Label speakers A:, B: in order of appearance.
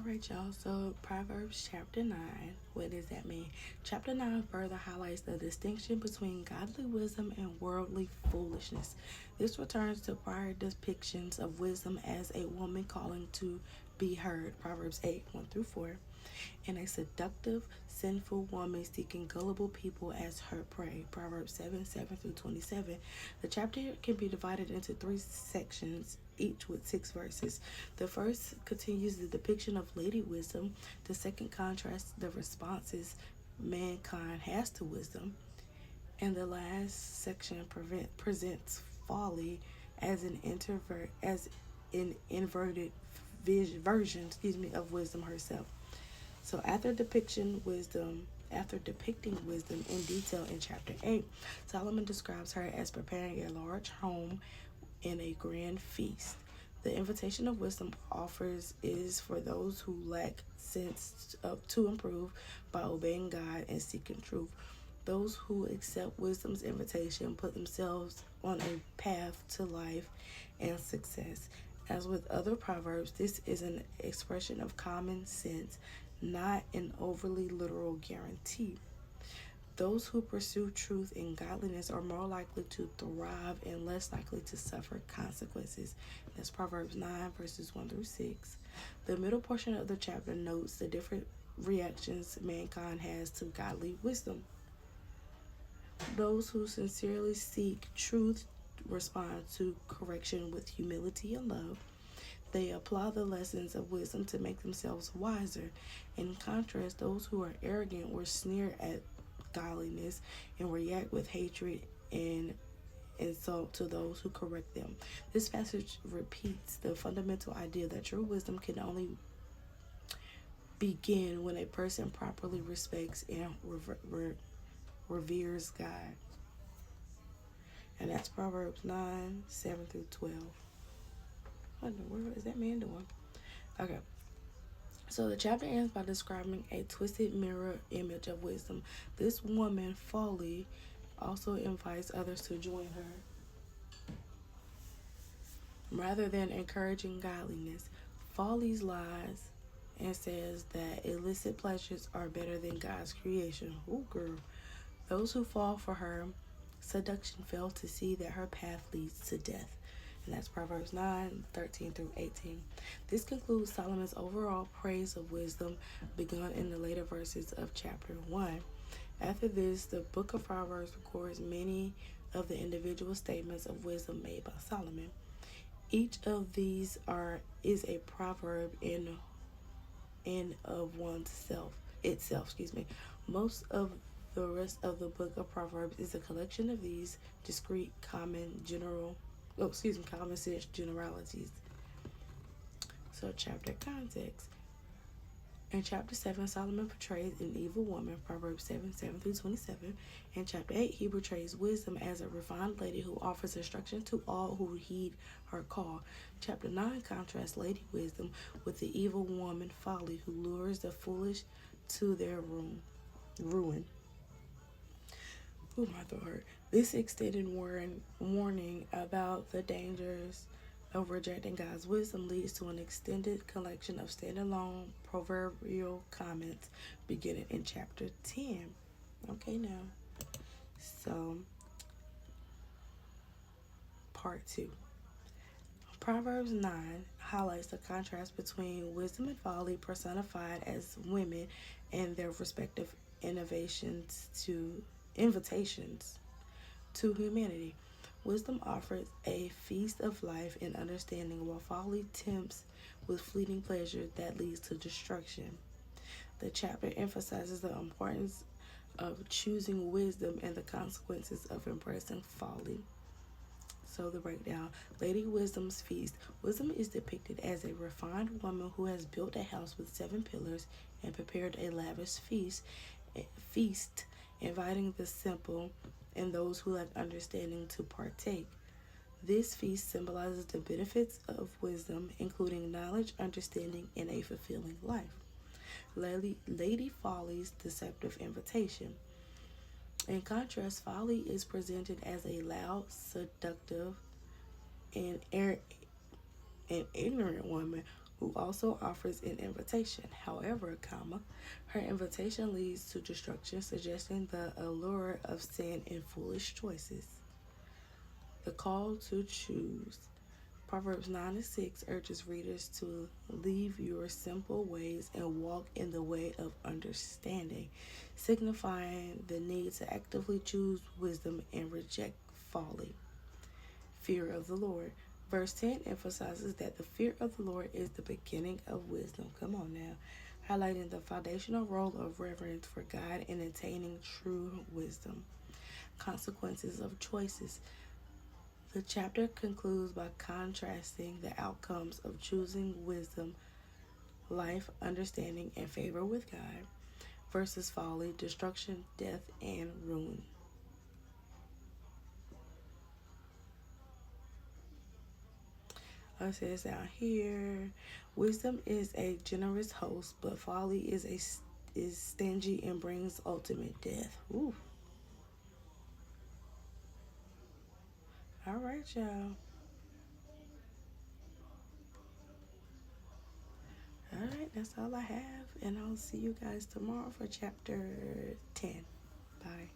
A: Alright, y'all. So, Proverbs chapter 9. What does that mean? Chapter 9 further highlights the distinction between godly wisdom and worldly foolishness. This returns to prior depictions of wisdom as a woman calling to be heard. Proverbs 8 1 through 4. And a seductive, sinful woman seeking gullible people as her prey. Proverbs 7 7 through 27. The chapter can be divided into three sections, each with 6 verses. The first continues the depiction of lady wisdom. The second contrasts the responses mankind has to wisdom. And the last section presents folly as an inverted version, of wisdom herself. So after depicting wisdom in detail in chapter 8, Solomon describes her as preparing a large home in a grand feast. The invitation of wisdom offers is for those who lack sense to improve by obeying God and seeking truth. Those who accept wisdom's invitation put themselves on a path to life and success. As with other proverbs, this is an expression of common sense, not an overly literal guarantee. Those who pursue truth and godliness are more likely to thrive and less likely to suffer consequences. That's Proverbs 9, verses 1 through 6. The middle portion of the chapter notes the different reactions mankind has to godly wisdom. Those who sincerely seek truth respond to correction with humility and love. They apply the lessons of wisdom to make themselves wiser. In contrast, those who are arrogant will sneer at godliness and react with hatred and insult to those who correct them. This passage repeats the fundamental idea that true wisdom can only begin when a person properly respects and reveres God. And that's Proverbs 9, 7 through 12. What in the world is that man doing? Okay. So the chapter ends by describing a twisted mirror image of wisdom. This woman, Folly, also invites others to join her. Rather than encouraging godliness, Folly's lies and says that illicit pleasures are better than God's creation. Ooh, girl. Those who fall for her seduction fail to see that her path leads to death. And that's Proverbs 9, 13 through 18. This concludes Solomon's overall praise of wisdom begun in the later verses of chapter 1. After this, the book of Proverbs records many of the individual statements of wisdom made by Solomon. Each of these is a proverb in of itself. Most of the rest of the book of Proverbs is a collection of these discrete common sense generalities. So, chapter context. In chapter 7, Solomon portrays an evil woman, Proverbs 7, 7 through 27. In chapter 8, he portrays wisdom as a refined lady who offers instruction to all who heed her call. Chapter 9 contrasts lady wisdom with the evil woman, Folly, who lures the foolish to their ruin. Ooh, my throat hurt. This extended warning about the dangers of rejecting God's wisdom leads to an extended collection of standalone proverbial comments beginning in chapter 10. Okay, now. So, part 2. Proverbs 9 highlights the contrast between wisdom and folly personified as women and their respective invitations to humanity. Wisdom offers a feast of life and understanding, while folly tempts with fleeting pleasure that leads to destruction. The chapter emphasizes the importance of choosing wisdom and the consequences of embracing folly. So the breakdown. Lady Wisdom's feast. Wisdom is depicted as a refined woman who has built a house with 7 pillars and prepared a lavish feast, inviting the simple and those who lack understanding to partake. This feast symbolizes the benefits of wisdom, including knowledge, understanding, and a fulfilling life. Lady Folly's deceptive invitation. In contrast, Folly is presented as a loud, seductive, and ignorant woman who also offers an invitation. However, her invitation leads to destruction, suggesting the allure of sin and foolish choices. The call to choose. Proverbs 9:6 urges readers to leave your simple ways and walk in the way of understanding, signifying the need to actively choose wisdom and reject folly. Fear of the Lord. Verse 10 emphasizes that the fear of the Lord is the beginning of wisdom. Come on now. Highlighting the foundational role of reverence for God in attaining true wisdom. Consequences of choices. The chapter concludes by contrasting the outcomes of choosing wisdom, life, understanding, and favor with God versus folly, destruction, death, and ruin. It says down here, wisdom is a generous host, but folly is stingy and brings ultimate death. Ooh. All right, y'all. All right, that's all I have, and I'll see you guys tomorrow for chapter 10. Bye.